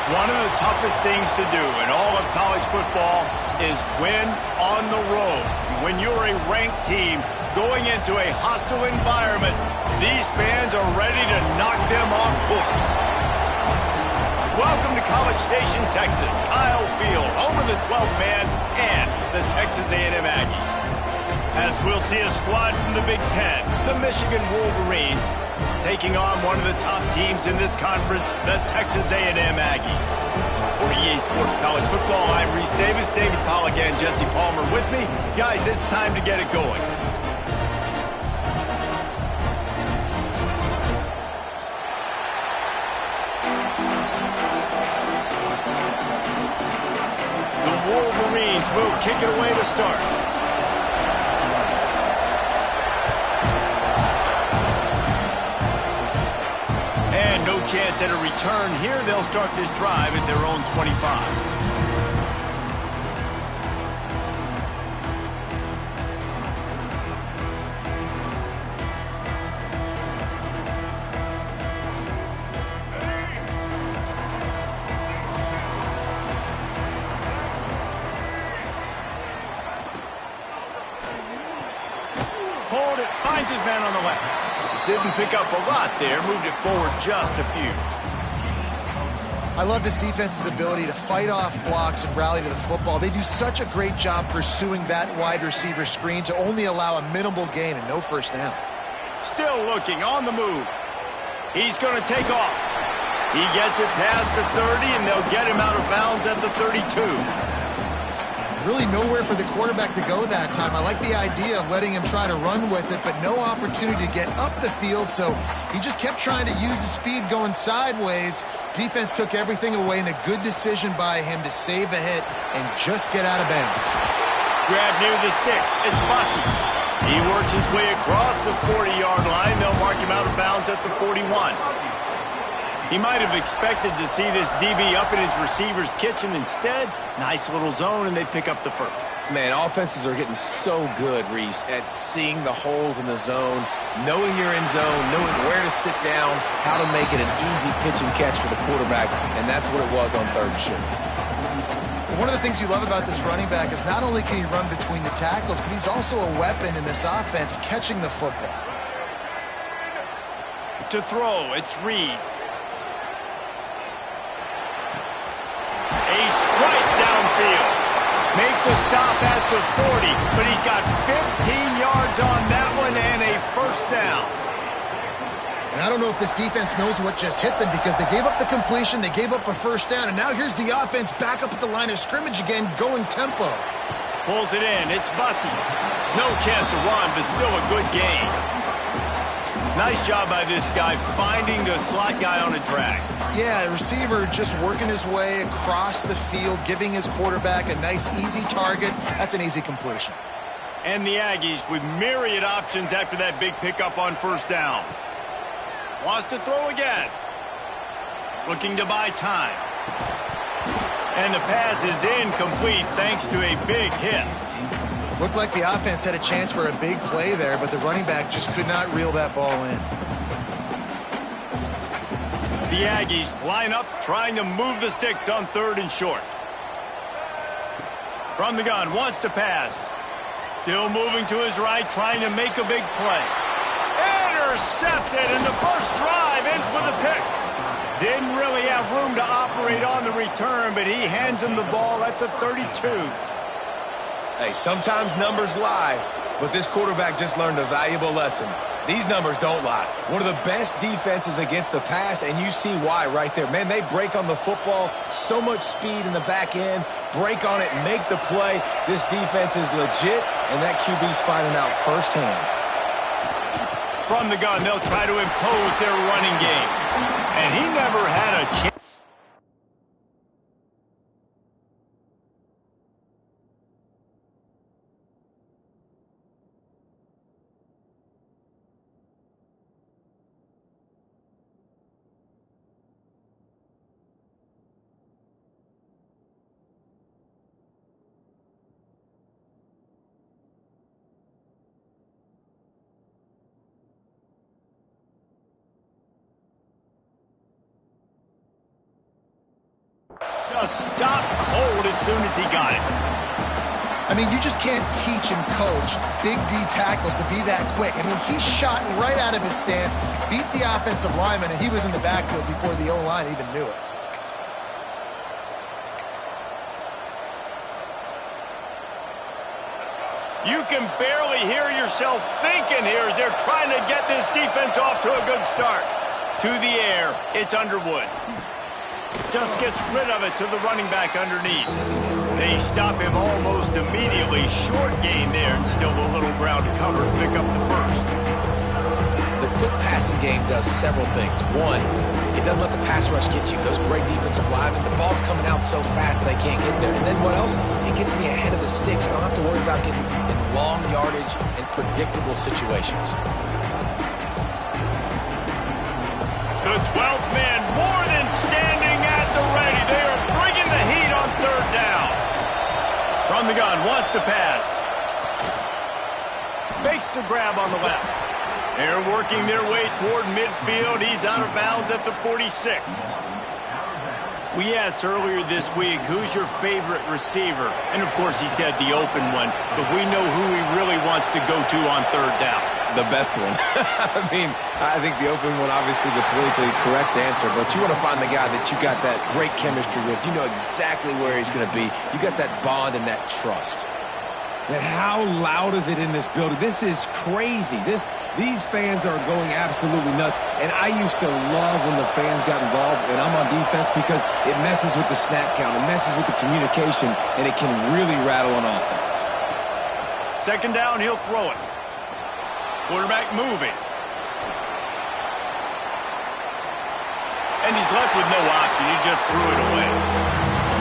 One of the toughest things to do in all of college football is win on the road. When you're a ranked team going into a hostile environment, these fans are ready to knock them off course. Welcome to College Station, Texas. Kyle Field, home of the 12th man and the Texas A&M Aggies. As we'll see a squad from the Big Ten, the Michigan Wolverines, taking on one of the top teams in this conference, the Texas A&M Aggies. For EA Sports College Football, I'm Reese Davis, David Pollack, and Jesse Palmer with me. Guys, it's time to get it going. The Wolverines will kick it away to start. Chance at a return here. They'll start this drive at their own 25. Pulled it, finds his man on the left. Didn't pick up a lot there, moved it forward just a few. I love this defense's ability to fight off blocks and rally to the football. They do such a great job pursuing that wide receiver screen to only allow a minimal gain and no first down. Still looking on the move. He's going to take off. He gets it past the 30, and they'll get him out of bounds at the 32. Really nowhere for the quarterback to go that time. I like the idea of letting him try to run with it, but no opportunity to get up the field, so he just kept trying to use his speed going sideways. Defense took everything away, and a good decision by him to save a hit and just get out of bounds. Grab near the sticks. It's Bussey. He works his way across the 40-yard line. They'll mark him out of bounds at the 41. He might have expected to see this DB up in his receiver's kitchen. Instead, nice little zone, and they pick up the first. Man, offenses are getting so good, Reese, at seeing the holes in the zone, knowing you're in zone, knowing where to sit down, how to make it an easy pitch and catch for the quarterback, and that's what it was on third and short. One of the things you love about this running back is not only can he run between the tackles, but he's also a weapon in this offense, catching the football. To throw, it's Reed. A strike downfield. Make the stop at the 40, but he's got 15 yards on that one and a first down. And I don't know if this defense knows what just hit them because they gave up the completion, they gave up a first down, and now here's the offense back up at the line of scrimmage again, going tempo. Pulls it in. It's Bussey. No chance to run, but still a good game. Nice job by this guy finding the slot guy on a drag. Yeah, the receiver just working his way across the field, giving his quarterback a nice, easy target. That's an easy completion. And the Aggies with myriad options after that big pickup on first down. Wants to throw again. Looking to buy time. And the pass is incomplete thanks to a big hit. Looked like the offense had a chance for a big play there, but the running back just could not reel that ball in. The Aggies line up, trying to move the sticks on third and short. From the gun, wants to pass. Still moving to his right, trying to make a big play. Intercepted, and the first drive ends with a pick. Didn't really have room to operate on the return, but he hands him the ball at the 32. Hey, sometimes numbers lie, but this quarterback just learned a valuable lesson. These numbers don't lie. One of the best defenses against the pass, and you see why right there. Man, they break on the football, so much speed in the back end, break on it, make the play. This defense is legit, and that QB's finding out firsthand. From the gun, they'll try to impose their running game. And he never had a chance. A stop cold as soon as he got it. I mean, you just can't teach and coach Big D tackles to be that quick. I mean, he shot right out of his stance, beat the offensive lineman, and he was in the backfield before the O-line even knew it. You can barely hear yourself thinking here as they're trying to get this defense off to a good start. To the air, it's Underwood. Just gets rid of it to the running back underneath. They stop him almost immediately. Short gain there and still a little ground to cover to pick up the first. The quick passing game does several things. One, it doesn't let the pass rush get you. Those great defensive linemen, the ball's coming out so fast they can't get there. And then what else? It gets me ahead of the sticks. I don't have to worry about getting in long yardage and predictable situations. The 12th man more than standing at the ready. They are bringing the heat on third down. From the gun, wants to pass. Makes the grab on the left. They're working their way toward midfield. He's out of bounds at the 46. We asked earlier this week, who's your favorite receiver? And, of course, he said the open one. But we know who he really wants to go to on third down. The best one. I mean, I think the open one, obviously the politically correct answer, but you want to find the guy that you got that great chemistry with. You know exactly where he's going to be. You got that bond and that trust. Man, how loud is it in this building? This is crazy. These fans are going absolutely nuts, and I used to love when the fans got involved, and I'm on defense because it messes with the snap count, it messes with the communication, and it can really rattle an offense. Second down, he'll throw it. Quarterback moving. And he's left with no option. He just threw it away.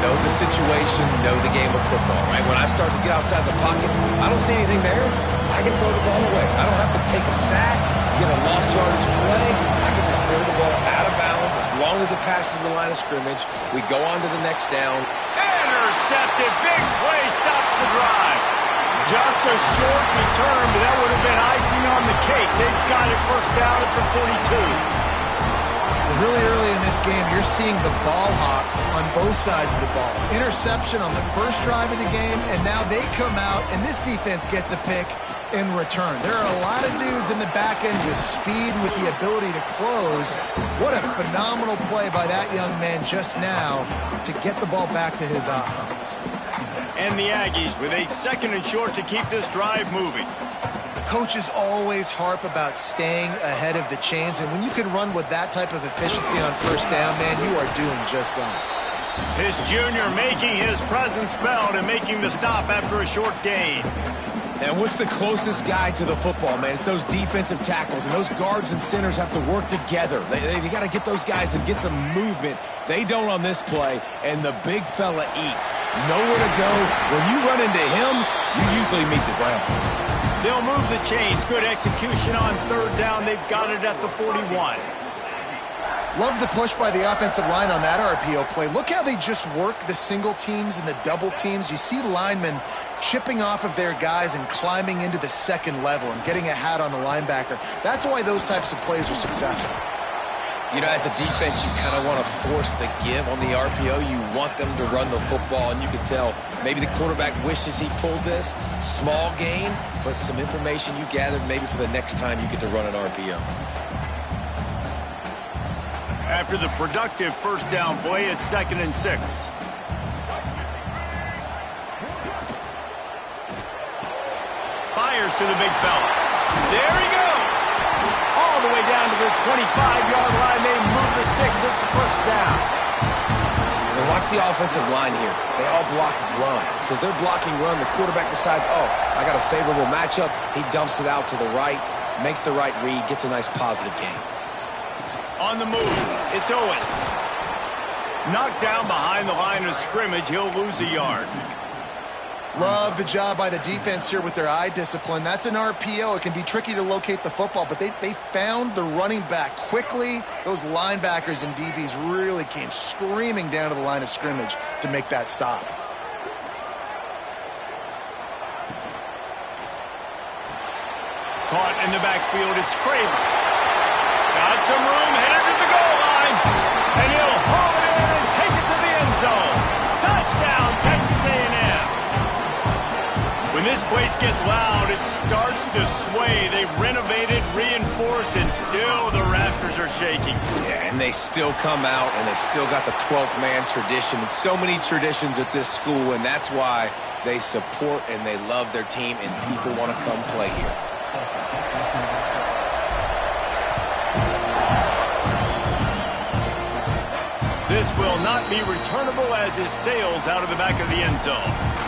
Know the situation, know the game of football, right? When I start to get outside the pocket, I don't see anything there, I can throw the ball away. I don't have to take a sack, get a lost yardage play. I can just throw the ball out of bounds as long as it passes the line of scrimmage. We go on to the next down. Intercepted. Big play stops the drive. Just a short return, but that would have been icing on the cake. They've got it first down at the 42. Really early in this game, you're seeing the ball hawks on both sides of the ball. Interception on the first drive of the game, and now they come out, and this defense gets a pick in return. There are a lot of dudes in the back end with speed and with the ability to close. What a phenomenal play by that young man just now to get the ball back to his offense. And the Aggies with a second and short to keep this drive moving. Coaches always harp about staying ahead of the chains, and when you can run with that type of efficiency on first down, man, you are doing just that. This junior making his presence felt and making the stop after a short gain. And what's the closest guy to the football, man? It's those defensive tackles, and those guards and centers have to work together. They got to get those guys and get some movement. They don't on this play, and the big fella eats. Nowhere to go. When you run into him, you usually meet the ground. They'll move the chains. Good execution on third down. They've got it at the 41. Love the push by the offensive line on that RPO play. Look how they just work the single teams and the double teams. You see linemen chipping off of their guys and climbing into the second level and getting a hat on the linebacker. That's why those types of plays are successful. You know, as a defense, you kind of want to force the give on the RPO. You want them to run the football, and you can tell maybe the quarterback wishes he pulled this. Small gain, but some information you gathered maybe for the next time you get to run an RPO. After the productive first down play, it's 2nd and 6. Fires to the big fella. There he goes. All the way down to the 25-yard line. They move the sticks at the first down. And watch the offensive line here. They all block run. Because they're blocking run, the quarterback decides, oh, I got a favorable matchup. He dumps it out to the right, makes the right read, gets a nice positive gain. On the move, it's Owens. Knocked down behind the line of scrimmage. He'll lose a yard. Love the job by the defense here with their eye discipline. That's an RPO. It can be tricky to locate the football, but they found the running back quickly. Those linebackers and DBs really came screaming down to the line of scrimmage to make that stop. Caught in the backfield, it's Craven. Got some room, headed to the goal line, and he'll haul it in and take it to the end zone. place gets loud, it starts to sway. They've renovated, reinforced, and still the rafters are shaking. Yeah, and they still come out, and they still got the 12th man tradition. And so many traditions at this school, and that's why they support and they love their team, and people want to come play here. This will not be returnable as it sails out of the back of the end zone.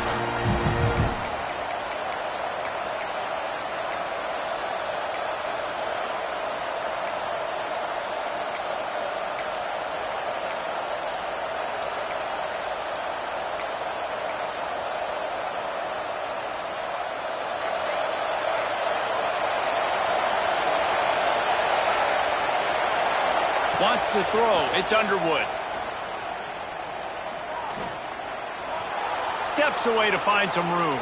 Wants to throw. It's Underwood. Steps away to find some room.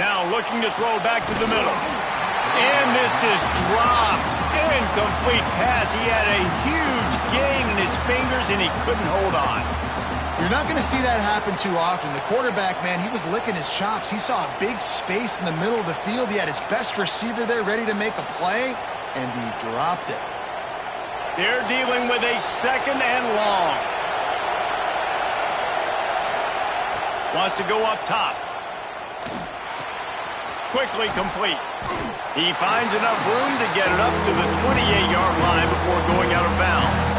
Now looking to throw back to the middle. And this is dropped. Incomplete pass. He had a huge gain in his fingers, and he couldn't hold on. You're not going to see that happen too often. The quarterback, man, he was licking his chops. He saw a big space in the middle of the field. He had his best receiver there ready to make a play, and he dropped it. They're dealing with a second and long. Wants to go up top. Quickly complete. He finds enough room to get it up to the 28-yard line before going out of bounds.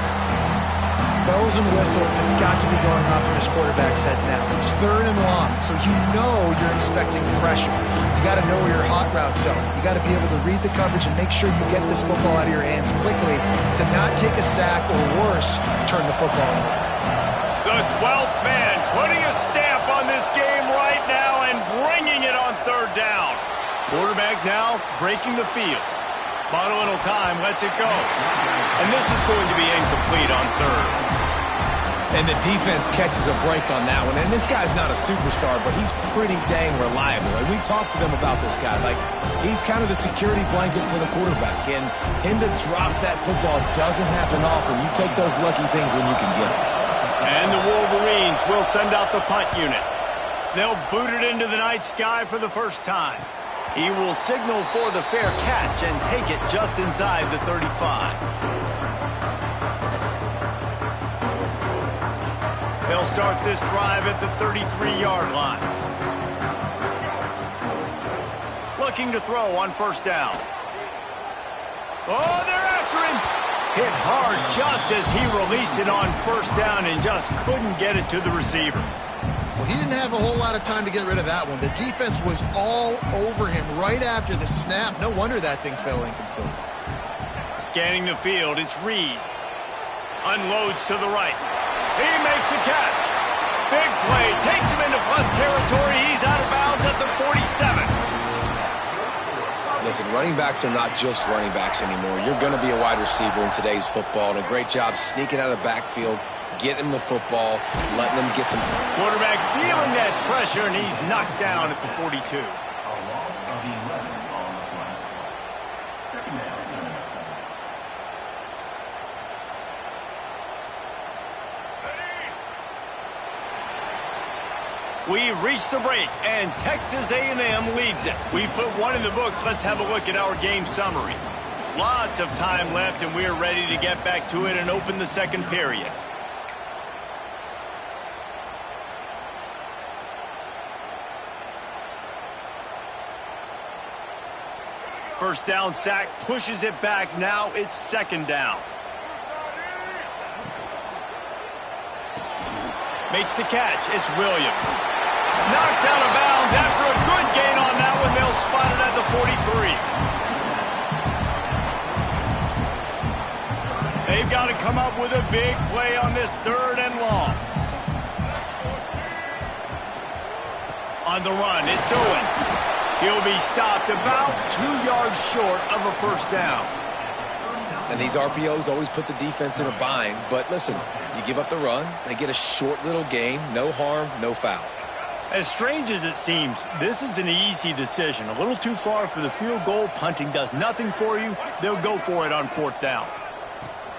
Bells and whistles have got to be going off in this quarterback's head now. It's third and long, so you know you're expecting pressure. You got to know where your hot routes are. You got to be able to read the coverage and make sure you get this football out of your hands quickly to not take a sack or worse, turn the football away. The 12th man putting a stamp on this game right now and bringing it on third down. Quarterback now breaking the field. Bought a little time, lets it go. And this is going to be incomplete on third. And the defense catches a break on that one. And this guy's not a superstar, but he's pretty dang reliable. And we talked to them about this guy. Like, he's kind of the security blanket for the quarterback. And him to drop that football doesn't happen often. You take those lucky things when you can get them. And the Wolverines will send out the punt unit. They'll boot it into the night sky for the first time. He will signal for the fair catch and take it just inside the 35. They'll start this drive at the 33-yard line. Looking to throw on first down. Oh, they're after him. Hit hard just as he released it on first down and just couldn't get it to the receiver. Well, he didn't have a whole lot of time to get rid of that one. The defense was all over him right after the snap. No wonder that thing fell incomplete. Scanning the field, it's Reed. Unloads to the right. He makes the catch. Big play. Takes him into plus territory. He's out of bounds at the 47. Listen, running backs are not just running backs anymore. You're going to be a wide receiver in today's football. And a great job sneaking out of the backfield, getting him the football, letting them get some. Quarterback feeling that pressure, and he's knocked down at the 42. We've reached the break, and Texas A&M leads it. We've put one in the books. Let's have a look at our game summary. Lots of time left, and we're ready to get back to it and open the second period. First down sack, pushes it back. Now it's second down. Makes the catch. It's Williams. Knocked out of bounds after a good gain on that one. They'll spot it at the 43. They've got to come up with a big play on this third and long. On the run, it's Owens. He'll be stopped about 2 yards short of a first down. And these RPOs always put the defense in a bind. But listen, you give up the run, they get a short little gain, no harm, no foul. As strange as it seems, this is an easy decision. A little too far for the field goal. Punting does nothing for you. They'll go for it on fourth down.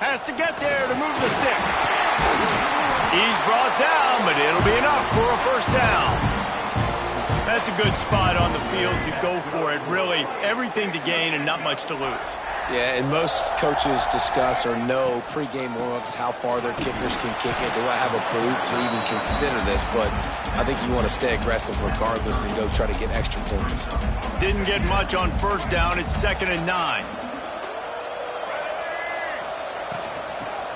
Has to get there to move the sticks. He's brought down, but it'll be enough for a first down. That's a good spot on the field to go for it. Really, everything to gain and not much to lose. Yeah, and most coaches discuss or know pregame warm-ups how far their kickers can kick it. Do I have a boot to even consider this? But I think you want to stay aggressive regardless and go try to get extra points. Didn't get much on first down. It's 2nd and 9.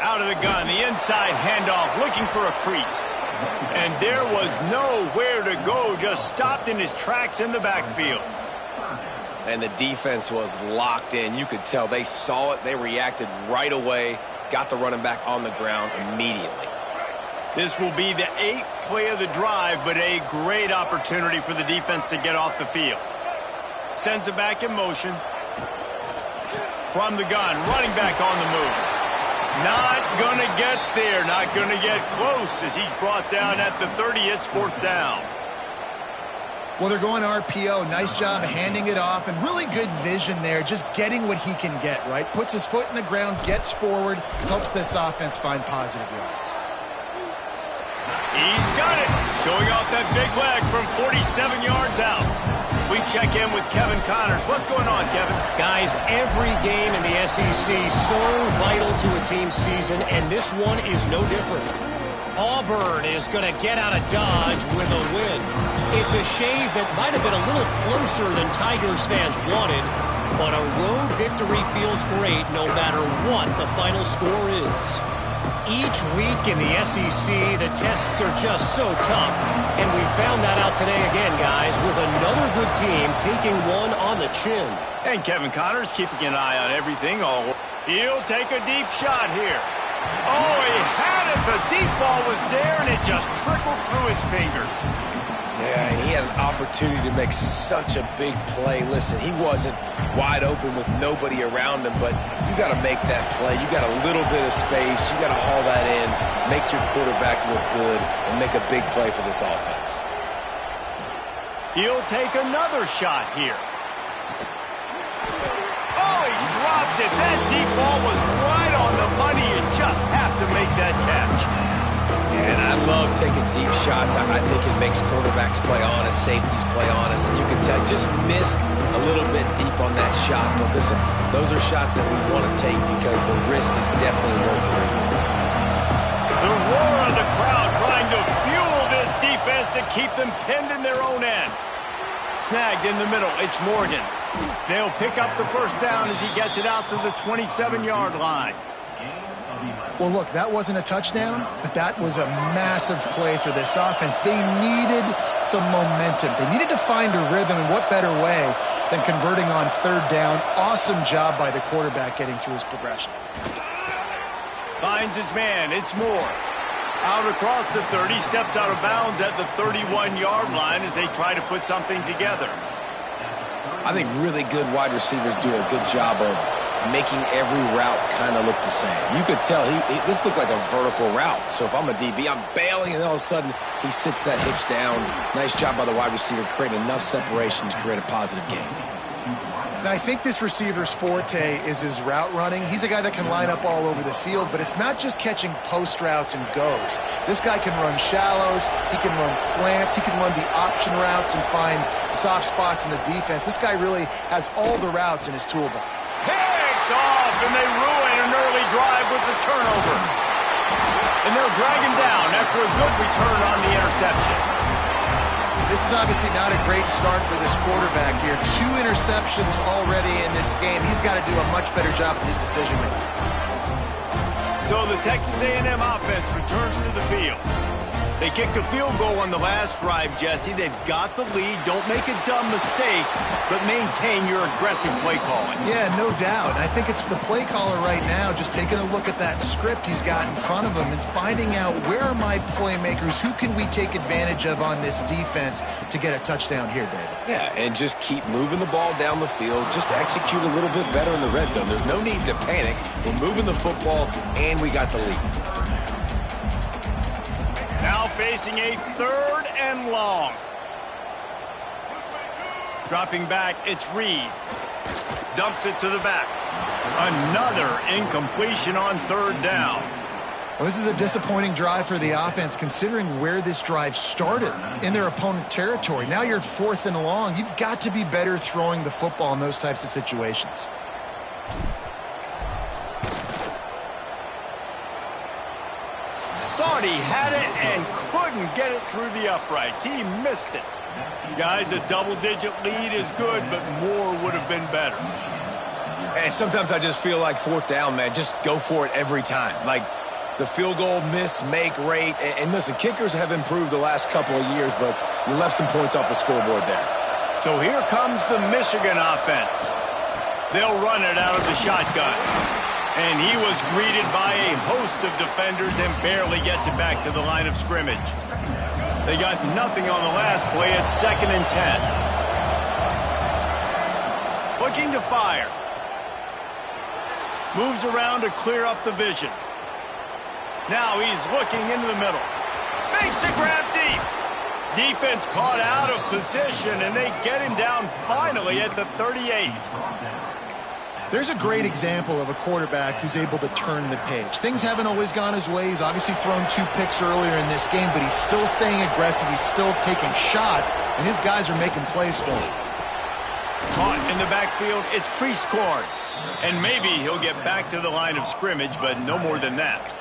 Out of the gun, the inside handoff, looking for a crease. And there was nowhere to go, just stopped in his tracks in the backfield. And the defense was locked in. You could tell they saw it. They reacted right away, got the running back on the ground immediately. This will be the 8th play of the drive, but a great opportunity for the defense to get off the field. Sends it back in motion. From the gun, running back on the move. Not going to get there, not going to get close as he's brought down at the 30. It's 4th down. Well, they're going RPO. Nice job handing it off, and really good vision there, just getting what he can get, right? Puts his foot in the ground, gets forward, helps this offense find positive yards. He's got it, showing off that big leg from 47 yards out. We check in with Kevin Connors. What's going on, Kevin? Guys, every game in the SEC so vital to a team's season, and this one is no different. Auburn is going to get out of Dodge with a win. It's a shave that might have been a little closer than Tigers fans wanted, but a road victory feels great no matter what the final score is. Each week in the SEC, the tests are just so tough, and we found that out today again, guys, with another good team taking one on the chin. And Kevin Connors keeping an eye on everything. He'll take a deep shot here. Oh, he had it. The deep ball was there, and it just trickled through his fingers. Yeah, and he had an opportunity to make such a big play. Listen, he wasn't wide open with nobody around him, but you got to make that play. You got a little bit of space. You got to haul that in, make your quarterback look good, and make a big play for this offense. He'll take another shot here. Oh, he dropped it. That deep ball was right on the money. You just have to make that catch. And I love taking deep shots. I think it makes quarterbacks play honest, safeties play honest, and you can tell just missed a little bit deep on that shot. But listen, those are shots that we want to take because the risk is definitely worth the reward. The roar of the crowd trying to fuel this defense to keep them pinned in their own end. Snagged in the middle. It's Morgan. They'll pick up the first down as he gets it out to the 27-yard line. Well, look, that wasn't a touchdown, but that was a massive play for this offense. They needed some momentum. They needed to find a rhythm, and what better way than converting on 3rd down. Awesome job by the quarterback getting through his progression. Finds his man. It's Moore. Out across the 30, steps out of bounds at the 31-yard line as they try to put something together. I think really good wide receivers do a good job of making every route kind of look the same. You could tell this looked like a vertical route. So if I'm a DB, I'm bailing, and all of a sudden he sits that hitch down. Nice job by the wide receiver, creating enough separation to create a positive gain. Now, I think this receiver's forte is his route running. He's a guy that can line up all over the field, but it's not just catching post routes and goes. This guy can run shallows, he can run slants, he can run the option routes and find soft spots in the defense. This guy really has all the routes in his toolbox. Picked off, and they ruin an early drive with the turnover. And they'll drag him down after a good return on the interception. This is obviously not a great start for this quarterback here. 2 interceptions already in this game. He's got to do a much better job with his decision-making. So the Texas A&M offense returns to the field. They kicked a field goal on the last drive, Jesse. They've got the lead. Don't make a dumb mistake, but maintain your aggressive play calling. Yeah, no doubt. I think it's the play caller right now just taking a look at that script he's got in front of him and finding out where are my playmakers, who can we take advantage of on this defense to get a touchdown here, David. Yeah, and just keep moving the ball down the field. Just execute a little bit better in the red zone. There's no need to panic. We're moving the football, and we got the lead. Now facing a 3rd and long. Dropping back, it's Reed. Dumps it to the back. Another incompletion on 3rd down. Well, this is a disappointing drive for the offense, considering where this drive started in their opponent territory. Now you're 4th and long. You've got to be better throwing the football in those types of situations. Thought he had it and couldn't get it through the uprights. He missed it. Guys, a double-digit lead is good, but more would have been better. And sometimes I just feel like 4th down, man. Just go for it every time. Like, the field goal miss-make rate. And listen, kickers have improved the last couple of years, but you left some points off the scoreboard there. So here comes the Michigan offense. They'll run it out of the shotgun. And he was greeted by a host of defenders and barely gets it back to the line of scrimmage. They got nothing on the last play. It's 2nd and 10. Looking to fire. Moves around to clear up the vision. Now he's looking into the middle. Makes the grab deep. Defense caught out of position, and they get him down finally at the 38. There's a great example of a quarterback who's able to turn the page. Things haven't always gone his way. He's obviously thrown 2 picks earlier in this game, but he's still staying aggressive. He's still taking shots, and his guys are making plays for him. Caught in the backfield, it's Prieskorn. And maybe he'll get back to the line of scrimmage, but no more than that.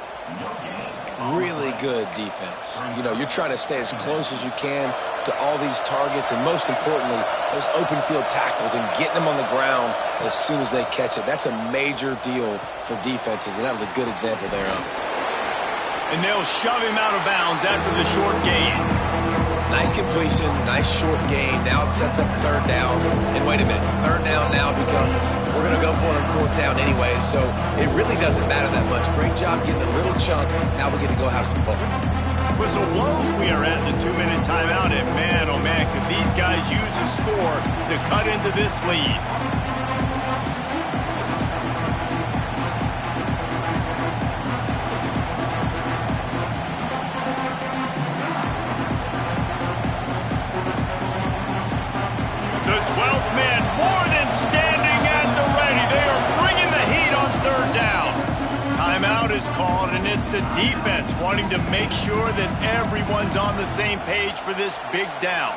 Really good defense. You know, you're trying to stay as close as you can to all these targets, and most importantly, those open field tackles and getting them on the ground as soon as they catch it. That's a major deal for defenses, and that was a good example there of it. And they'll shove him out of bounds after the short gain. Nice completion, nice short gain. Now it sets up 3rd down. And wait a minute, 3rd down now becomes, we're going to go for it on 4th down anyway, so it really doesn't matter that much. Great job getting a little chunk. Now we get to go have some fun. Whistle blows, we are at the 2-minute timeout, and man, oh man, could these guys use a score to cut into this lead. The 12th man more than standing at the ready. They are bringing the heat on 3rd down. Timeout is called, and it's the defense wanting to make sure that everyone's on the same page for this big down.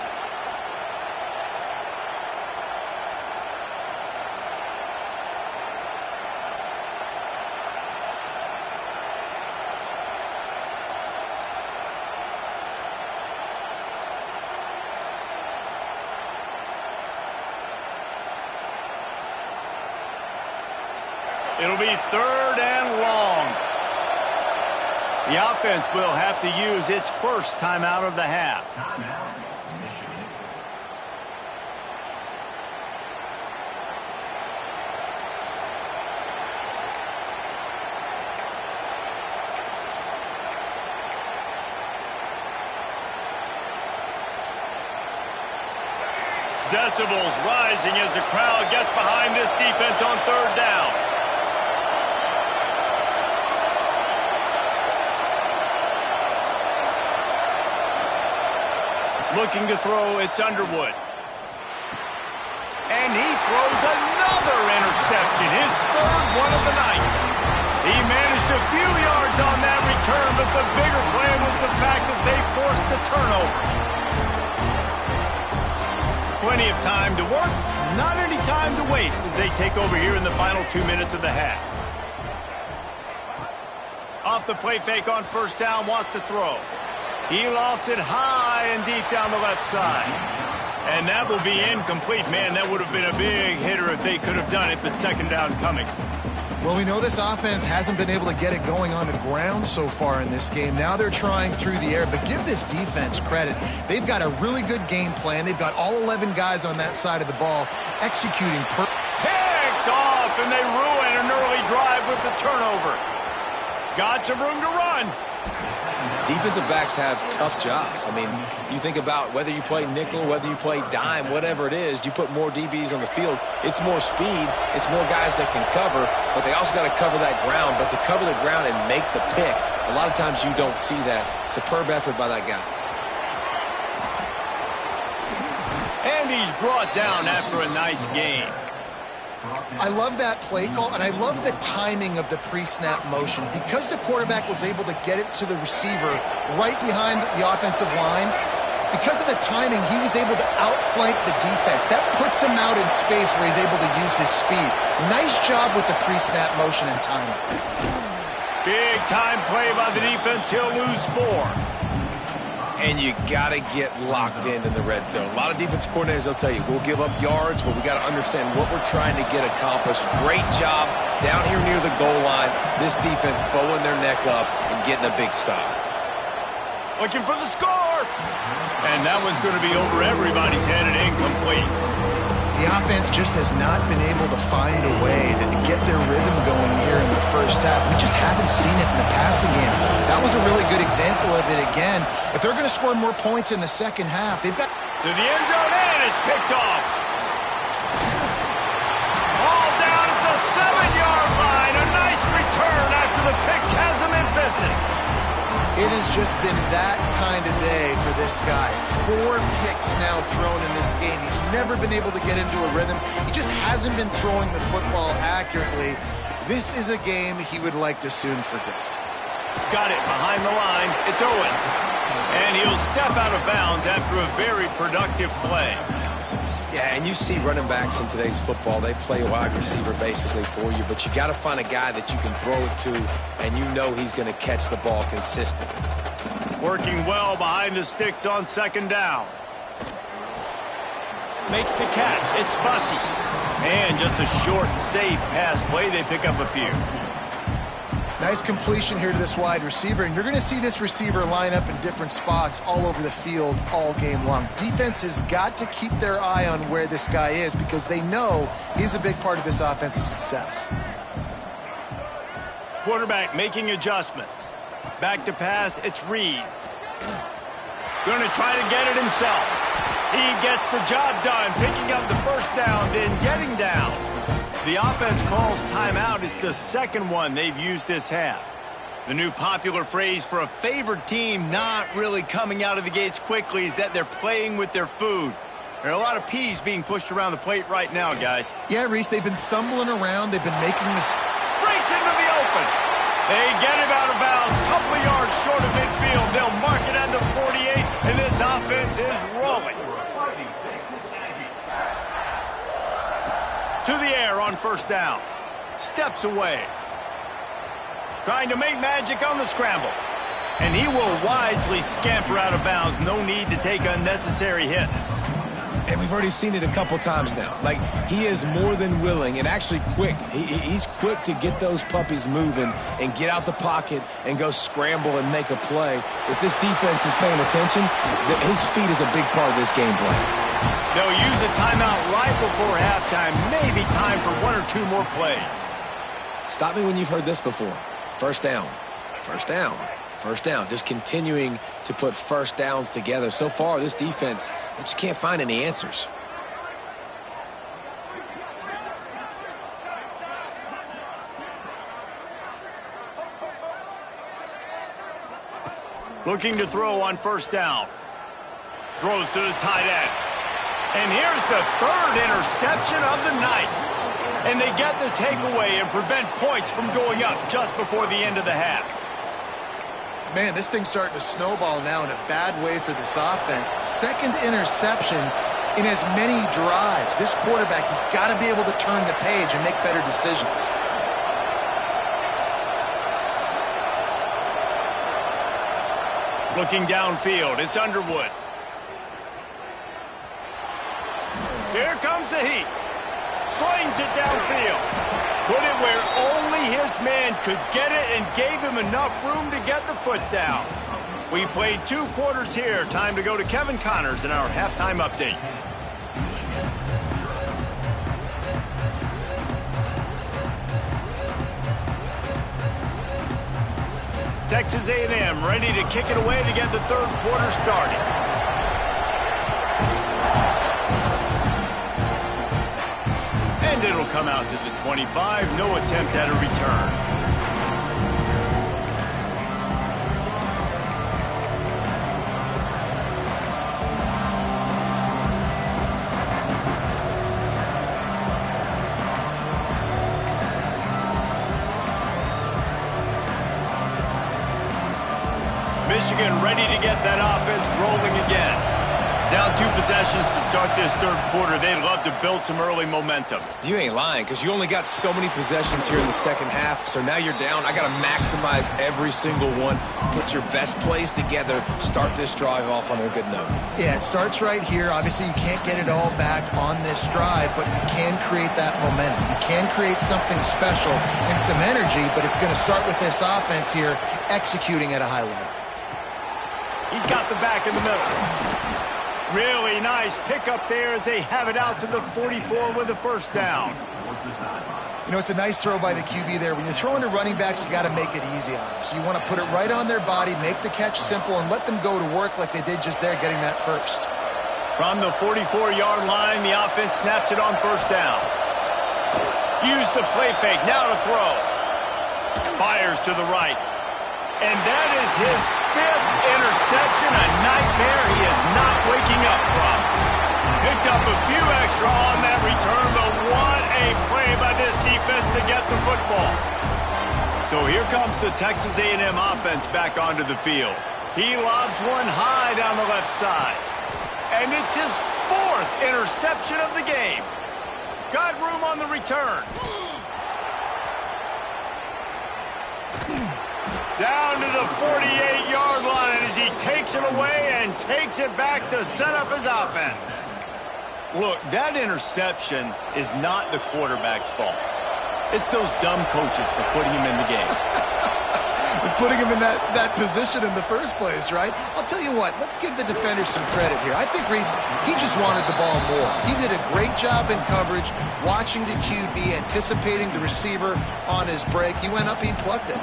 It'll be 3rd and long. The offense will have to use its first timeout of the half. Decibels rising as the crowd gets behind this defense on 3rd down. Looking to throw, it's Underwood. And he throws another interception, his 3rd one of the night. He managed a few yards on that return, but the bigger play was the fact that they forced the turnover. Plenty of time to work, not any time to waste as they take over here in the final 2 minutes of the half. Off the play fake on 1st down, wants to throw. He lost it high and deep down the left side. And that will be incomplete. Man, that would have been a big hitter if they could have done it, but 2nd down coming. Well, we know this offense hasn't been able to get it going on the ground so far in this game. Now they're trying through the air, but give this defense credit. They've got a really good game plan. They've got all 11 guys on that side of the ball executing picked off, and they ruin an early drive with the turnover. Got some room to run. Defensive backs have tough jobs. I mean, you think about whether you play nickel, whether you play dime, whatever it is, you put more DBs on the field. It's more speed. It's more guys that can cover, but they also got to cover that ground. But to cover the ground and make the pick, a lot of times you don't see that. Superb effort by that guy. And he's brought down after a nice game. I love that play call, and I love the timing of the pre-snap motion. Because the quarterback was able to get it to the receiver right behind the offensive line, because of the timing, he was able to outflank the defense. That puts him out in space where he's able to use his speed. Nice job with the pre-snap motion and timing. Big time play by the defense. He'll lose 4. And you got to get locked in the red zone. A lot of defensive coordinators, they'll tell you, we'll give up yards, but we got to understand what we're trying to get accomplished. Great job down here near the goal line. This defense bowing their neck up and getting a big stop. Looking for the score. And that one's going to be over everybody's head and incomplete. The offense just has not been able to find a way to get their rhythm going here in the first half. We just haven't seen it in the passing game. That was a really good example of it again. If they're going to score more points in the second half, they've got... To the end zone, and it's picked off. All down at the 7-yard line. A nice return after the pick has him in business. It has just been that kind of day for this guy. 4 picks now thrown in this game. He's never been able to get into a rhythm. He just hasn't been throwing the football accurately. This is a game he would like to soon forget. Got it behind the line. It's Owens. And he'll step out of bounds after a very productive play. Yeah, and you see running backs in today's football, they play wide receiver basically for you, but you got to find a guy that you can throw it to, and you know he's going to catch the ball consistently. Working well behind the sticks on second down. Makes the catch. It's Bussey. And just a short, safe pass play. They pick up a few. Nice completion here to this wide receiver, and you're going to see this receiver line up in different spots all over the field all game long. Defense has got to keep their eye on where this guy is because they know he's a big part of this offense's success. Quarterback making adjustments. Back to pass, it's Reed. Going to try to get it himself. He gets the job done, picking up the first down, then getting down. The offense calls timeout. It's the second one they've used this half. The new popular phrase for a favored team not really coming out of the gates quickly is that they're playing with their food. There are a lot of peas being pushed around the plate right now, guys. Yeah, Reese, they've been stumbling around. They've been making mistakes. Breaks into the open. They get him out of bounds, couple of yards short of midfield. They'll mark it at the 48, and this offense is rolling. To the air on first down. Steps away. Trying to make magic on the scramble. And he will wisely scamper out of bounds. No need to take unnecessary hits. And we've already seen it a couple times now. Like, he is more than willing and actually quick. He's quick to get those puppies moving and get out the pocket and go scramble and make a play. If this defense is paying attention, his feet is a big part of this game plan. They'll use a timeout right before halftime. Maybe time for 1 or 2 more plays. Stop me when you've heard this before. First down. First down. First down. Just continuing to put first downs together. So far, this defense, they just can't find any answers. Looking to throw on first down. Throws to the tight end. And here's the 3rd interception of the night. And they get the takeaway and prevent points from going up just before the end of the half. Man, this thing's starting to snowball now in a bad way for this offense. 2nd interception in as many drives. This quarterback has got to be able to turn the page and make better decisions. Looking downfield, it's Underwood. Here comes the heat. Slings it downfield. Put it where only his man could get it and gave him enough room to get the foot down. We played 2 quarters here. Time to go to Kevin Connors in our halftime update. Texas A&M ready to kick it away to get the 3rd quarter started. And it'll come out to the 25. No attempt at a return. Michigan ready to get that offense rolling again. Down 2 possessions to start this third quarter. They'd love to build some early momentum. You ain't lying, because you only got so many possessions here in the second half, so now you're down. I got to maximize every single one. Put your best plays together. Start this drive off on a good note. Yeah, it starts right here. Obviously, you can't get it all back on this drive, but you can create that momentum. You can create something special and some energy, but it's going to start with this offense here executing at a high level. He's got the back in the middle. Really nice pickup there as they have it out to the 44 with a first down. You know, it's a nice throw by the QB there. When you're throwing to running backs, you got to make it easy on them. So you want to put it right on their body, make the catch simple, and let them go to work like they did just there, getting that first. From the 44-yard line, the offense snaps it on first down. Use the play fake, now to throw. Fires to the right. And that is his 5th interception, a nightmare he is not waking up from. Picked up a few extra on that return, but what a play by this defense to get the football. So here comes the Texas A&M offense back onto the field. He lobs one high down the left side. And it's his 4th interception of the game. Got room on the return. Down to the 48-yard line as he takes it away and takes it back to set up his offense. Look, that interception is not the quarterback's fault. It's those dumb coaches for putting him in the game. Putting him in that position in the first place, right? I'll tell you what, let's give the defenders some credit here. I think Reese, he just wanted the ball more. He did a great job in coverage, watching the QB, anticipating the receiver on his break. He went up, he plucked it.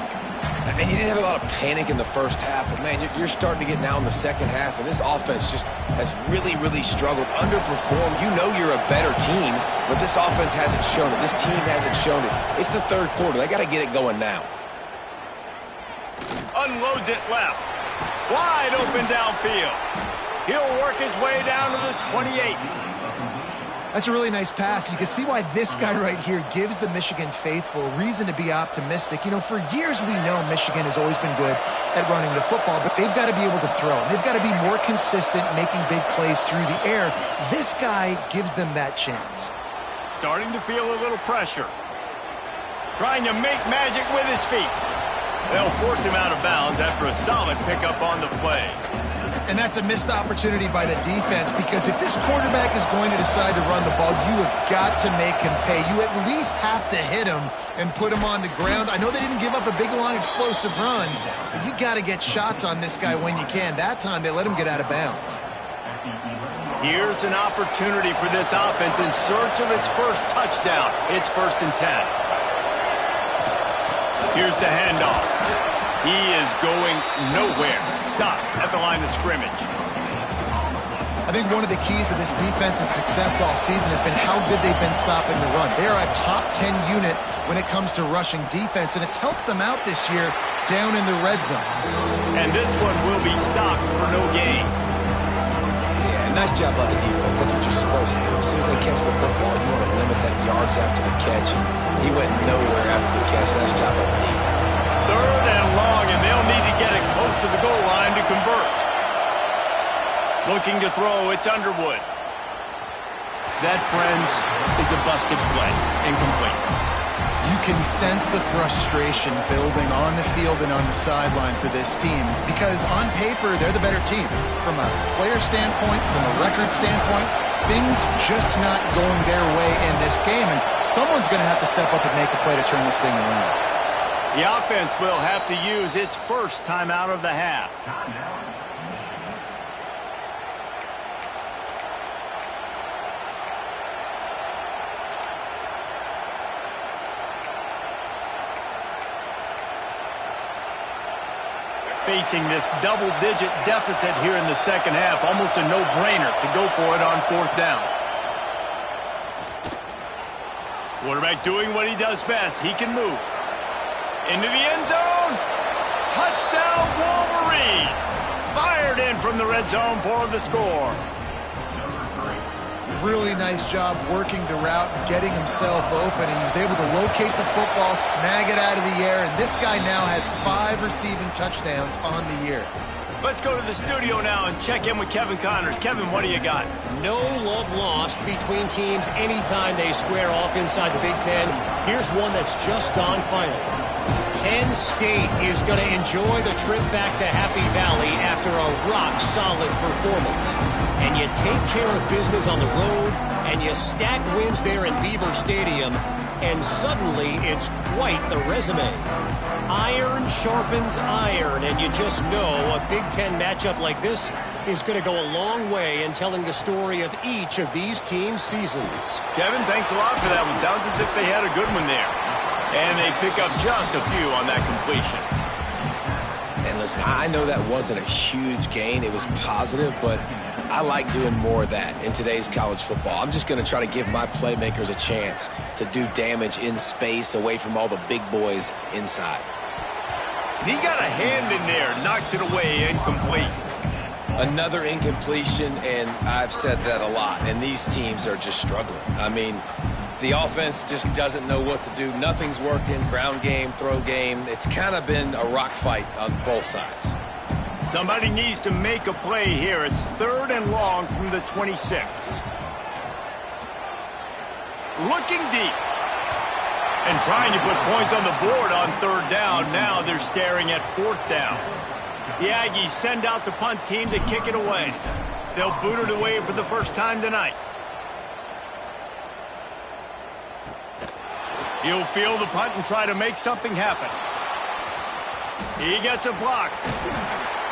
And you didn't have a lot of panic in the first half, but, man, you're starting to get now in the second half, and this offense just has really, really struggled, underperformed. You know you're a better team, but this offense hasn't shown it. This team hasn't shown it. It's the third quarter. They got to get it going now. Unloads it left. Wide open downfield. He'll work his way down to the 28. That's a really nice pass. You can see why this guy right here gives the Michigan faithful reason to be optimistic. You know, for years we know Michigan has always been good at running the football, but they've got to be able to throw. They've got to be more consistent making big plays through the air. This guy gives them that chance. Starting to feel a little pressure. Trying to make magic with his feet. They'll force him out of bounds after a solid pickup on the play. And that's a missed opportunity by the defense, because if this quarterback is going to decide to run the ball, you have got to make him pay. You at least have to hit him and put him on the ground. I know they didn't give up a big, long, explosive run, but you got to get shots on this guy when you can. That time, they let him get out of bounds. Here's an opportunity for this offense in search of its first touchdown. It's 1st and 10. Here's the handoff. He is going nowhere. Stop at the line of scrimmage. I think one of the keys to this defense's success all season has been how good they've been stopping the run. They are a top 10 unit when it comes to rushing defense, and it's helped them out this year down in the red zone. And this one will be stopped for no gain. Yeah, nice job by the defense. That's what you're supposed to do. As soon as they catch the football, you want to limit that yards after the catch, and he went nowhere after the catch. Nice job by the defense. 3rd and long, and they'll need to get it close to the goal line to convert. Looking to throw, it's Underwood. That, friends, is a busted play. Incomplete. You can sense the frustration building on the field and on the sideline for this team, because on paper, they're the better team. From a player standpoint, from a record standpoint, things just not going their way in this game, and someone's going to have to step up and make a play to turn this thing around. The offense will have to use its first timeout of the half. Facing this double-digit deficit here in the second half, almost a no-brainer to go for it on 4th down. Quarterback doing what he does best. He can move. Into the end zone. Touchdown, Wolverines. Fired in from the red zone for the score. Really nice job working the route and getting himself open, and he was able to locate the football, snag it out of the air, and this guy now has 5 receiving touchdowns on the year. Let's go to the studio now and check in with Kevin Connors. Kevin, what do you got? No love lost between teams anytime they square off inside the Big Ten. Here's one that's just gone final. Penn State is going to enjoy the trip back to Happy Valley after a rock-solid performance. And you take care of business on the road, and you stack wins there in Beaver Stadium, and suddenly it's quite the resume. Iron sharpens iron, and you just know a Big Ten matchup like this is going to go a long way in telling the story of each of these teams' seasons. Kevin, thanks a lot for that one. Sounds as if they had a good one there. And they pick up just a few on that completion. And listen, I know that wasn't a huge gain. It was positive, but I like doing more of that in today's college football. I'm just going to try to give my playmakers a chance to do damage in space away from all the big boys inside. And he got a hand in there, knocks it away, incomplete. Another incompletion, and I've said that a lot, and these teams are just struggling. I mean, the offense just doesn't know what to do. Nothing's working. Ground game, throw game. It's kind of been a rock fight on both sides. Somebody needs to make a play here. It's 3rd and long from the 26. Looking deep. And trying to put points on the board on 3rd down. Now they're staring at 4th down. The Aggies send out the punt team to kick it away. They'll boot it away for the first time tonight. He'll field the punt and try to make something happen. He gets a block.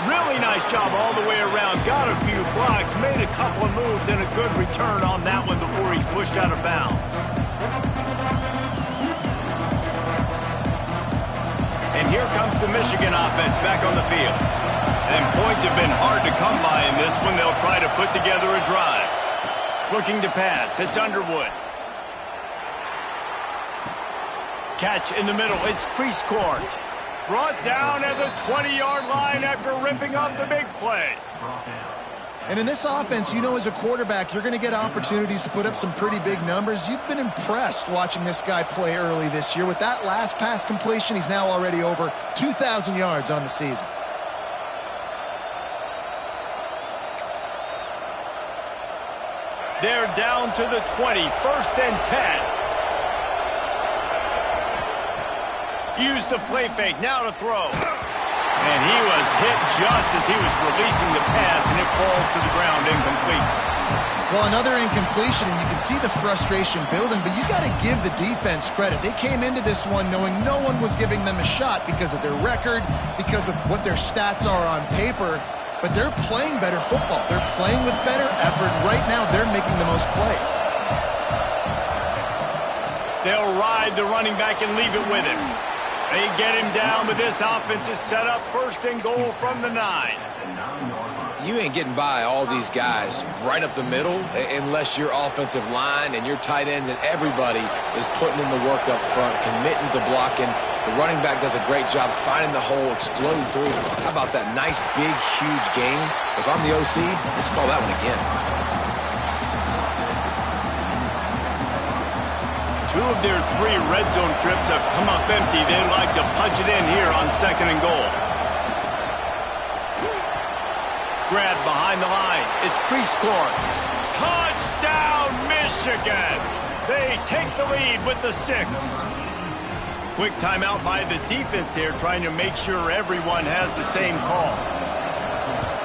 Really nice job all the way around. Got a few blocks, made a couple of moves, and a good return on that one before he's pushed out of bounds. And here comes the Michigan offense back on the field. And points have been hard to come by in this one. They'll try to put together a drive. Looking to pass. It's Underwood. Catch in the middle. It's Prieskorn. Brought down at the 20-yard line after ripping off the big play. And in this offense, you know, as a quarterback, you're going to get opportunities to put up some pretty big numbers. You've been impressed watching this guy play early this year. With that last pass completion, he's now already over 2,000 yards on the season. They're down to the 20, 1st and 10. Use the play fake, now to throw. And he was hit just as he was releasing the pass, and it falls to the ground incomplete. Well, another incompletion, and you can see the frustration building, but you got to give the defense credit. They came into this one knowing no one was giving them a shot because of their record, because of what their stats are on paper, but they're playing better football. They're playing with better effort, and right now they're making the most plays. They'll ride the running back and leave it with him. They get him down, but this offense is set up 1st and goal from the 9. You ain't getting by all these guys right up the middle unless your offensive line and your tight ends and everybody is putting in the work up front, committing to blocking. The running back does a great job finding the hole, exploding through. How about that nice, big, huge game? If I'm the OC, let's call that one again. 2 of their 3 red zone trips have come up empty. They'd like to punch it in here on 2nd and goal. Grab behind the line. It's Prieskorn. Touchdown, Michigan! They take the lead with the 6. Quick timeout by the defense here, trying to make sure everyone has the same call.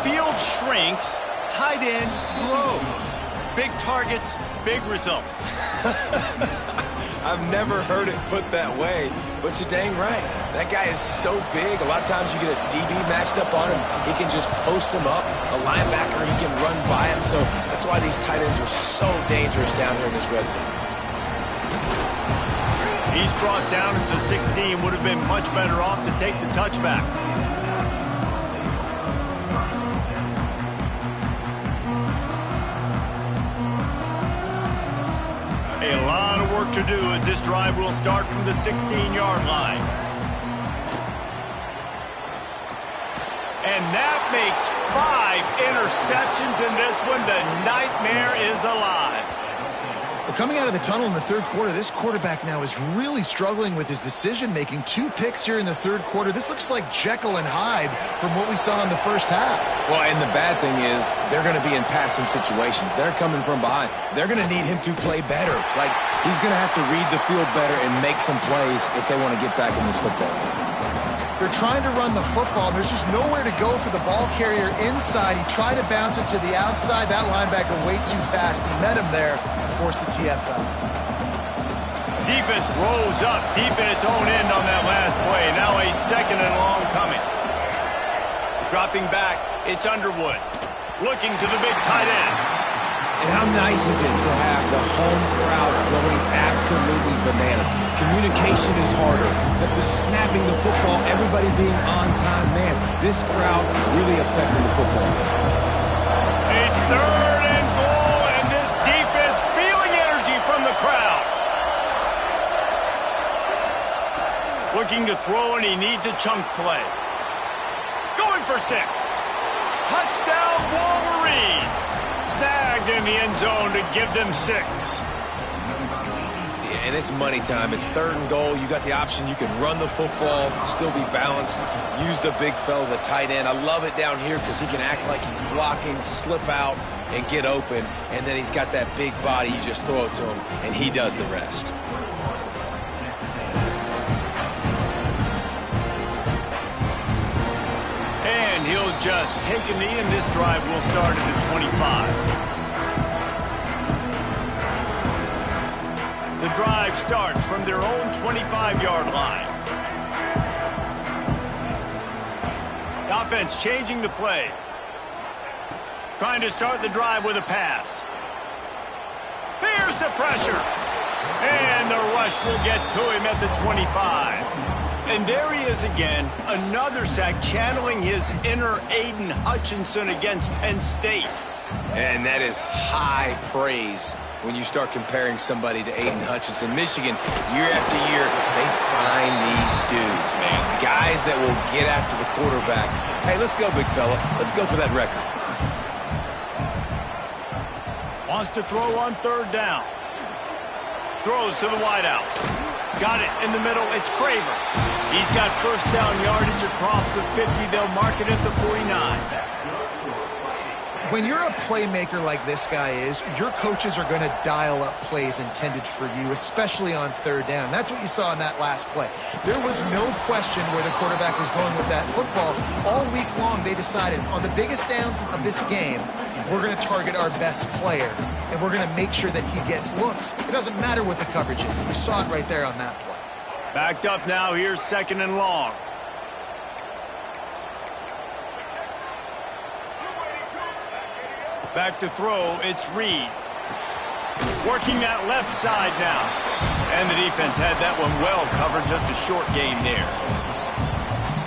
Field shrinks, tight end grows. Big targets, big results. I've never heard it put that way, but you're dang right. That guy is so big. A lot of times you get a DB matched up on him. He can just post him up. A linebacker, he can run by him. So that's why these tight ends are so dangerous down here in this red zone. He's brought down at the 16. Would have been much better off to take the touchback. A lot of work to do as this drive will start from the 16-yard line. And that makes 5 interceptions in this one. The nightmare is alive. Well, coming out of the tunnel in the third quarter, this quarterback now is really struggling with his decision-making. 2 picks here in the third quarter. This looks like Jekyll and Hyde from what we saw in the first half. Well, and the bad thing is they're going to be in passing situations. They're coming from behind. They're going to need him to play better. Like, he's going to have to read the field better and make some plays if they want to get back in this football game. They're trying to run the football. There's just nowhere to go for the ball carrier inside. He tried to bounce it to the outside. That linebacker way too fast. He met him there and forced the TFL. Defense rose up deep in its own end on that last play. Now a 2nd and long coming. Dropping back, it's Underwood. Looking to the big tight end. And how nice is it to have the home crowd going absolutely bananas? Communication is harder. The snapping the football, everybody being on time. Man, this crowd really affecting the football game. A 3rd and goal, and this defense feeling energy from the crowd. Looking to throw, and he needs a chunk play. Going for 6. Touchdown, Wolverines. Snagged in the end zone to give them 6. Yeah, and it's money time. It's 3rd and goal. You got the option. You can run the football, still be balanced, use the big fella, the tight end. I love it down here because he can act like he's blocking, slip out, and get open. And then he's got that big body. You just throw it to him, and he does the rest. And he'll just take a knee, and this drive will start at the 25. The drive starts from their own 25-yard line. The offense changing the play. Trying to start the drive with a pass. Here's the pressure. And the rush will get to him at the 25. And there he is again, another sack, channeling his inner Aiden Hutchinson against Penn State. And that is high praise when you start comparing somebody to Aiden Hutchinson. Michigan, year after year, they find these dudes, man. The guys that will get after the quarterback. Hey, let's go, big fella. Let's go for that record. Wants to throw on 3rd down. Throws to the wideout. Got it in the middle. It's Craver. He's got 1st down yardage across the 50. They'll mark it at the 49. When you're a playmaker like this guy is, your coaches are going to dial up plays intended for you, especially on 3rd down. That's what you saw in that last play. There was no question where the quarterback was going with that football. All week long, they decided on the biggest downs of this game, we're going to target our best player, and we're going to make sure that he gets looks. It doesn't matter what the coverage is. You saw it right there on that play. Backed up now. Here's 2nd and long. Back to throw. It's Reed. Working that left side now. And the defense had that one well covered. Just a short gain there.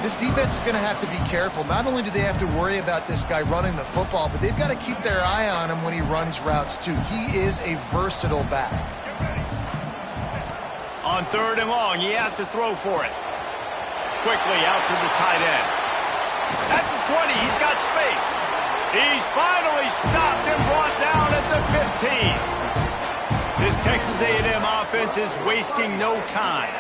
This defense is going to have to be careful. Not only do they have to worry about this guy running the football, but they've got to keep their eye on him when he runs routes too. He is a versatile back. On 3rd and long, he has to throw for it. Quickly out to the tight end. At the 20, he's got space. He's finally stopped and brought down at the 15. This Texas A&M offense is wasting no time.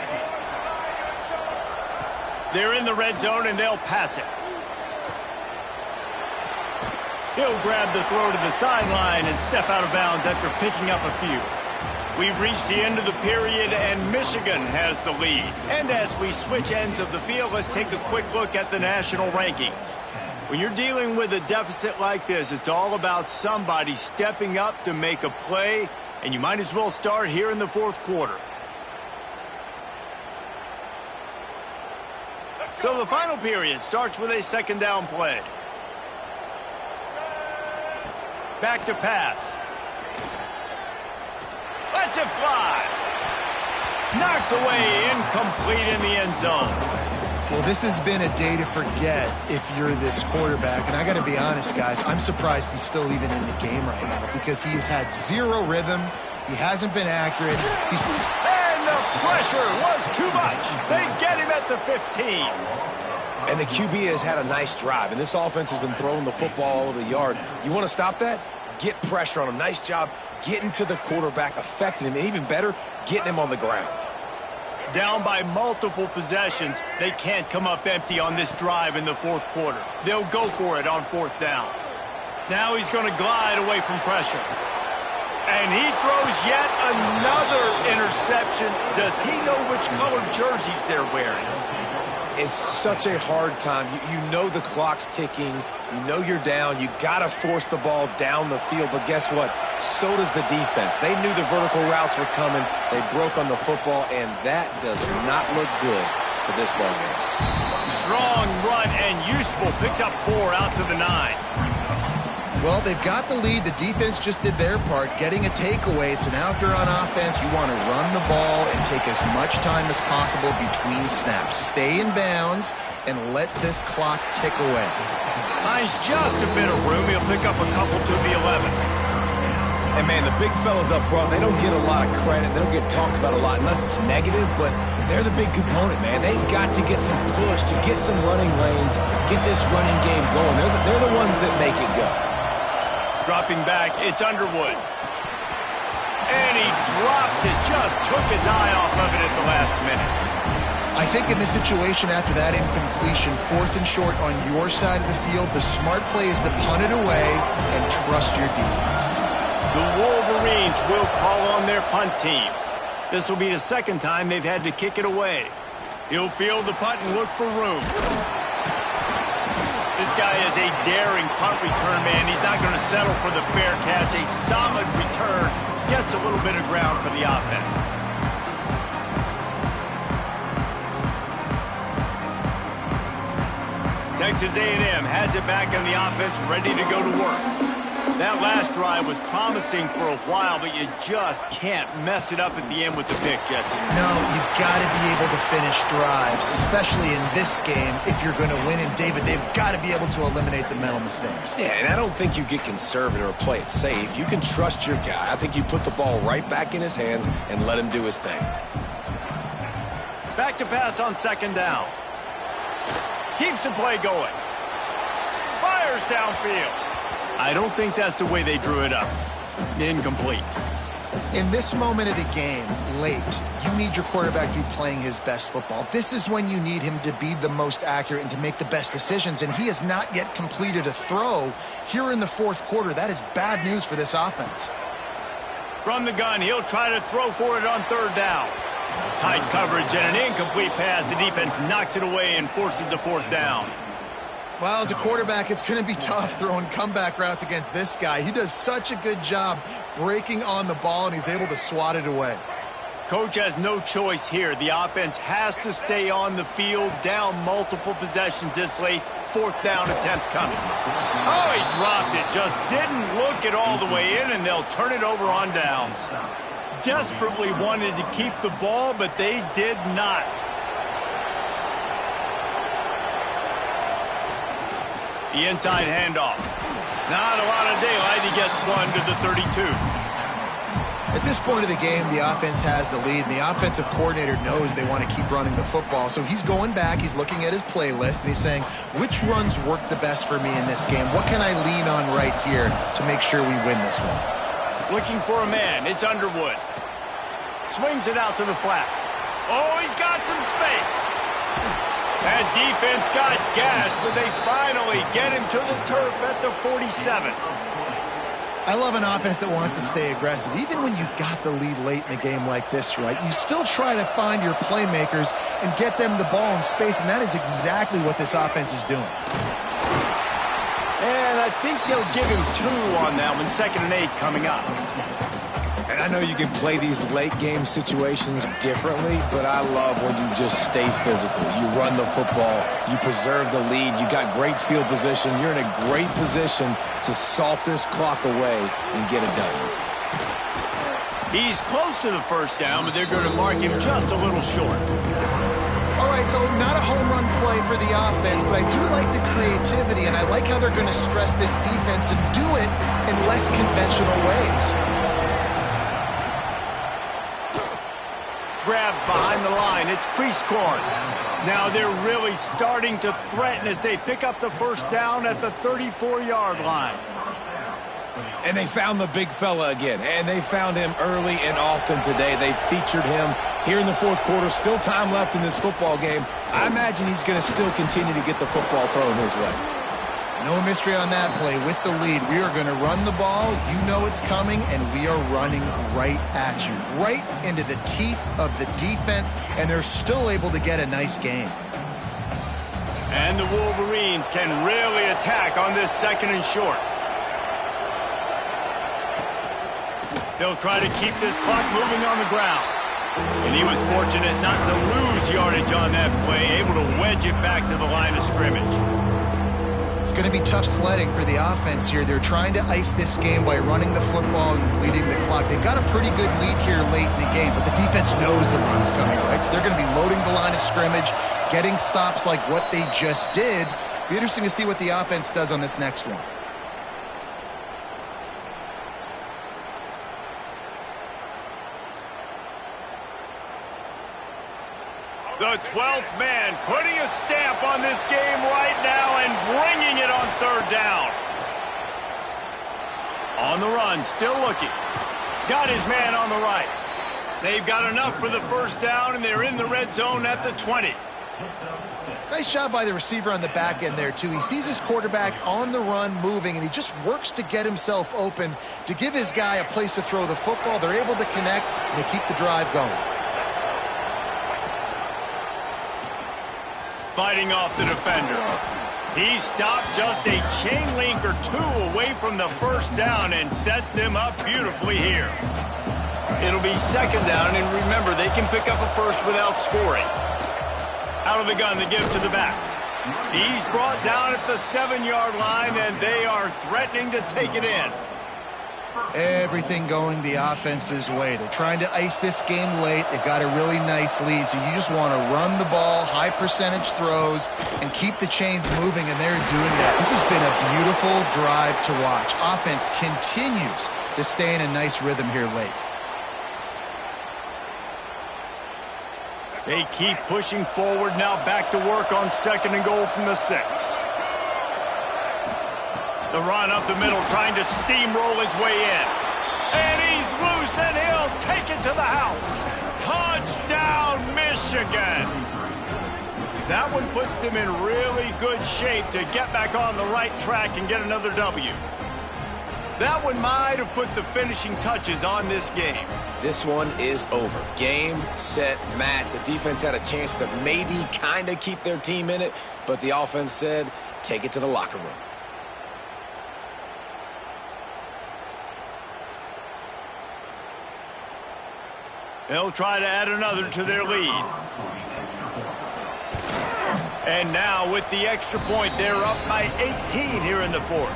They're in the red zone, and they'll pass it. He'll grab the throw to the sideline and step out of bounds after picking up a few. We've reached the end of the period, and Michigan has the lead. And as we switch ends of the field, let's take a quick look at the national rankings. When you're dealing with a deficit like this, it's all about somebody stepping up to make a play, and you might as well start here in the 4th quarter. So the final period starts with a 2nd down play. Back to pass. Lets it fly. Knocked away, incomplete in the end zone. Well, this has been a day to forget if you're this quarterback. And I got to be honest, guys, I'm surprised he's still even in the game right now because he has had 0 rhythm. He hasn't been accurate. And the pressure was too much. They get him at the 15. And the QB has had a nice drive, and this offense has been throwing the football all over the yard. You want to stop that? get pressure on him. Nice job getting to the quarterback, affecting him, and even better, getting him on the ground. Down by multiple possessions, they can't come up empty on this drive in the fourth quarter. They'll go for it on fourth down. Now he's going to glide away from pressure. And he throws yet another interception. Does he know which color jerseys they're wearing? It's such a hard time. You know the clock's ticking. You know you're down. You got to force the ball down the field. But guess what? So does the defense. They knew the vertical routes were coming. They broke on the football, and that does not look good for this ball game. Strong run and useful. Picks up 4 out to the 9. Well, they've got the lead. The defense just did their part, getting a takeaway. So now if you're on offense, you want to run the ball and take as much time as possible between snaps. Stay in bounds and let this clock tick away. Finds just a bit of room. He'll pick up a couple to the 11. And, man, the big fellas up front, they don't get a lot of credit. They don't get talked about a lot unless it's negative, but they're the big component, man. They've got to get some push, to get some running lanes, get this running game going. They're the ones that make it go. Dropping back, it's Underwood. And he drops it. Just took his eye off of it at the last minute. I think in this situation after that incompletion, 4th and short on your side of the field, the smart play is to punt it away and trust your defense. The Wolverines will call on their punt team. This will be the second time they've had to kick it away. He'll field the punt and look for room. This guy is a daring punt return man. He's not going to settle for the fair catch. A solid return gets a little bit of ground for the offense. Texas A&M has it back on the offense, ready to go to work. That last drive was promising for a while, but you just can't mess it up at the end with the pick, Jesse. No, you've got to be able to finish drives, especially in this game. If you're going to win, and David, they've got to be able to eliminate the mental mistakes. Yeah, and I don't think you get conservative or play it safe. You can trust your guy. I think you put the ball right back in his hands and let him do his thing. Back to pass on second down. Keeps the play going. Fires downfield. I don't think that's the way they drew it up. Incomplete. In this moment of the game, late, you need your quarterback to be playing his best football. This is when you need him to be the most accurate and to make the best decisions, and he has not yet completed a throw here in the fourth quarter. That is bad news for this offense. From the gun, he'll try to throw for it on third down. Tight coverage and an incomplete pass. The defense knocks it away and forces the fourth down. Well, as a quarterback, it's going to be tough throwing comeback routes against this guy. He does such a good job breaking on the ball, and he's able to swat it away. Coach has no choice here. The offense has to stay on the field, down multiple possessions this late. Fourth down attempt coming. Oh, he dropped it. Just didn't look it all the way in, and they'll turn it over on downs. Desperately wanted to keep the ball, but they did not. The inside handoff. Not a lot of daylight. He gets one to the 32. At this point of the game, the offense has the lead, and the offensive coordinator knows they want to keep running the football. So he's going back, he's looking at his playlist, and he's saying, which runs work the best for me in this game? What can I lean on right here to make sure we win this one? Looking for a man. It's Underwood. Swings it out to the flat. Oh, he's got some space. That defense got gashed, but they finally get him to the turf at the 47. I love an offense that wants to stay aggressive. Even when you've got the lead late in a game like this, right, you still try to find your playmakers and get them the ball in space, and that is exactly what this offense is doing. And I think they'll give him 2 on that one. 2nd and 8 coming up. And I know you can play these late game situations differently, but I love when you just stay physical. You run the football, you preserve the lead, you got great field position, you're in a great position to salt this clock away and get it done. He's close to the first down, but they're going to mark him just a little short. All right, so not a home run play for the offense, but I do like the creativity, and I like how they're going to stress this defense and do it in less conventional ways. Grab behind the line. It's Cleescorn. Now they're really starting to threaten as they pick up the first down at the 34-yard line. And they found the big fella again, and they found him early and often today. They featured him here in the fourth quarter. Still time left in this football game. I imagine he's going to still continue to get the football thrown his way. No mystery on that play. With the lead, we are going to run the ball. You know it's coming, and we are running right at you, right into the teeth of the defense, and they're still able to get a nice game. And the Wolverines can really attack on this second and short. They'll try to keep this clock moving on the ground. And he was fortunate not to lose yardage on that play, able to wedge it back to the line of scrimmage. It's going to be tough sledding for the offense here. They're trying to ice this game by running the football and bleeding the clock. They've got a pretty good lead here late in the game, but the defense knows the run's coming, right? So they're going to be loading the line of scrimmage, getting stops like what they just did. Be interesting to see what the offense does on this next one. The 12th man putting a stamp on this game right now and bringing it on third down. On the run, still looking. Got his man on the right. They've got enough for the first down, and they're in the red zone at the 20. Nice job by the receiver on the back end there, too. He sees his quarterback on the run moving, and he just works to get himself open to give his guy a place to throw the football. They're able to connect, and they keep the drive going. Fighting off the defender. He stopped just a chain link or two away from the first down and sets them up beautifully here. It'll be second down, and remember, they can pick up a first without scoring. Out of the gun to give to the back. He's brought down at the 7-yard line, and they are threatening to take it in. Everything going the offense's way. They're trying to ice this game late. They've got a really nice lead, so you just want to run the ball, high percentage throws, and keep the chains moving, and they're doing that. This has been a beautiful drive to watch. Offense continues to stay in a nice rhythm here late. They keep pushing forward now, back to work on second and goal from the 6. The run up the middle, trying to steamroll his way in. And he's loose, and he'll take it to the house. Touchdown, Michigan. That one puts them in really good shape to get back on the right track and get another W. That one might have put the finishing touches on this game. This one is over. Game, set, match. The defense had a chance to maybe kind of keep their team in it, but the offense said, take it to the locker room. They'll try to add another to their lead. And now with the extra point, they're up by 18 here in the fourth.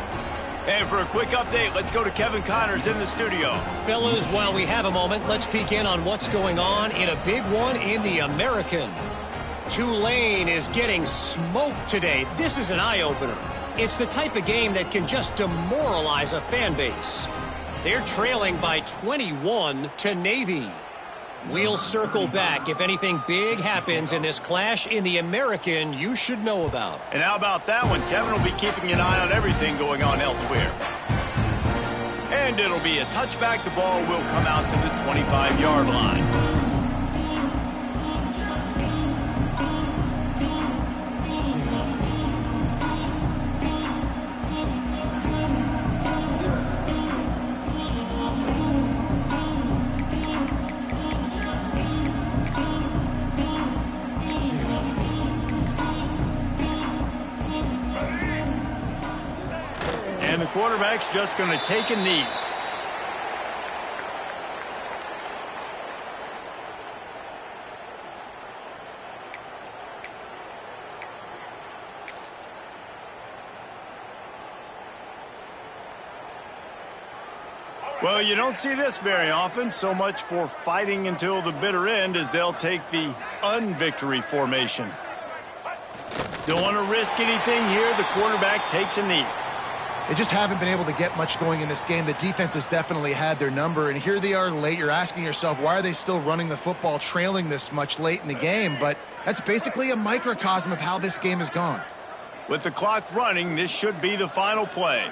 And for a quick update, let's go to Kevin Connors in the studio. Fellas, while we have a moment, let's peek in on what's going on in a big one in the American. Tulane is getting smoked today. This is an eye-opener. It's the type of game that can just demoralize a fan base. They're trailing by 21 to Navy. We'll circle back if anything big happens in this clash in the American you should know about. And how about that one? Kevin will be keeping an eye on everything going on elsewhere. And it'll be a touchback. The ball will come out to the 25-yard line. And the quarterback's just going to take a knee. Well, you don't see this very often. So much for fighting until the bitter end as they'll take the unvictory formation. Don't want to risk anything here. The quarterback takes a knee. They just haven't been able to get much going in this game. The defense has definitely had their number, and here they are late. You're asking yourself, why are they still running the football, trailing this much late in the game? But that's basically a microcosm of how this game has gone. With the clock running, this should be the final play.